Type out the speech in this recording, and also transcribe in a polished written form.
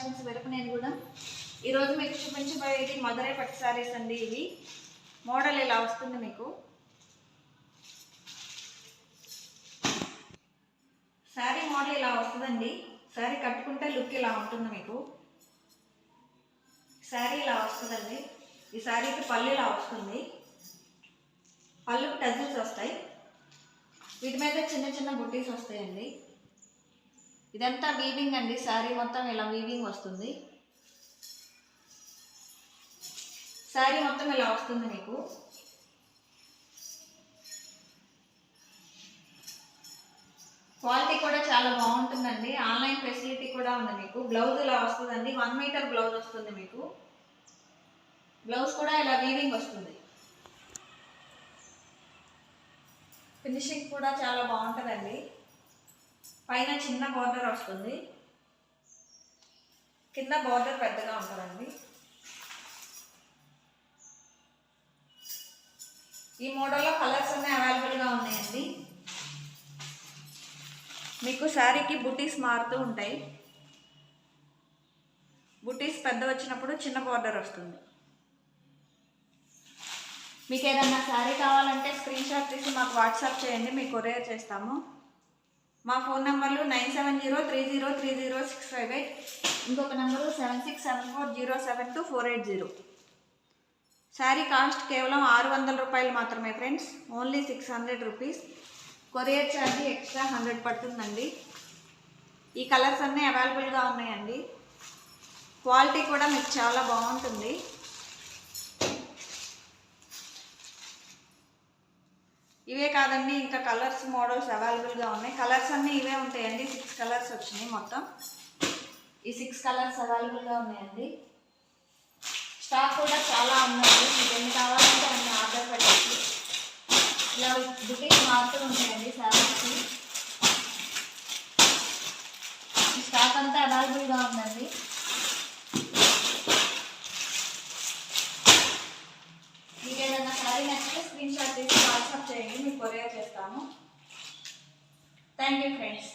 Collections వెరపనేనిగూడెం. ఈరోజు మీకు చూపించబోయేది మధురై పట్టు సారీస్ అండి. ఇవి మోడల్ ఇలా వస్తుంది. మీకు శారీ మోడల్ ఇలా వస్తుందండి. శారీ కట్టుకుంటే లుక్ ఇలా ఉంటుంది. మీకు శారీ ఇలా వస్తుందండి. ఈ శారీకి పళ్ళు ఇలా వస్తుంది. పళ్ళుకి టజిల్స్ వస్తాయి. వీటి మీద చిన్న చిన్న బుట్టీస్ వస్తాయండి. ఇదంతా వీవింగ్ అండి. శారీ మొత్తం ఇలా వీవింగ్ వస్తుంది. శారీ మొత్తం ఇలా వస్తుంది. మీకు క్వాలిటీ కూడా చాలా బాగుంటుందండి. ఆన్లైన్ ఫెసిలిటీ కూడా ఉంది. మీకు బ్లౌజ్ ఇలా వస్తుందండి. 1 మీటర్ బ్లౌజ్ వస్తుంది. మీకు బ్లౌజ్ కూడా ఇలా వీవింగ్ వస్తుంది. ఫినిషింగ్ కూడా చాలా బాగుంటుందండి. పైన చిన్న బార్డర్ వస్తుంది. కింద బార్డర్ పెద్దగా ఉంటుందండి. ఈ మోడల్లో కలర్స్ అన్నీ అవైలబుల్గా ఉన్నాయండి. మీకు శారీకి బుటీస్ మారుతూ ఉంటాయి. బుటీస్ పెద్ద వచ్చినప్పుడు చిన్న బార్డర్ వస్తుంది. మీకు ఏదన్నా శారీ కావాలంటే స్క్రీన్ షాట్ తీసి మాకు వాట్సాప్ చేయండి. మీకు కొరియర్ చేస్తాము. మా ఫోన్ నెంబర్లు 9703030658, ఇంకొక నెంబరు 7674072480. శారీ కాస్ట్ కేవలం 600 రూపాయలు మాత్రమే friends. Only 600 rupees. Courier charge extra 100 పడుతుందండి. ఈ కలర్స్ అన్నీ అవైలబుల్గా ఉన్నాయండి. క్వాలిటీ కూడా మీకు చాలా బాగుంటుంది. ఇవే కాదండి, ఇంకా కలర్స్ మోడల్స్ అవైలబుల్గా ఉన్నాయి. కలర్స్ అన్నీ ఇవే ఉంటాయండి. 6 కలర్స్ వచ్చినాయి మొత్తం. ఈ 6 కలర్స్ అవైలబుల్గా ఉన్నాయండి. స్టాక్ కూడా చాలా ఉన్నాయి. మీకు ఎన్ని కావాలంటే అన్ని ఆర్డర్ పెట్టచ్చు. ఇలా బుటీస్ మారుతూ ఉంటాయండి శారీస్కి. ఈ స్టాక్ అంతా అవైలబుల్గా ఉందండి. మీకు ఏదైనా శారీ నచ్చితే స్క్రీన్ షాట్ తీసి వాట్సాప్ చేయండి. మీకు కొరియర్ చేస్తాము. Thank you friends.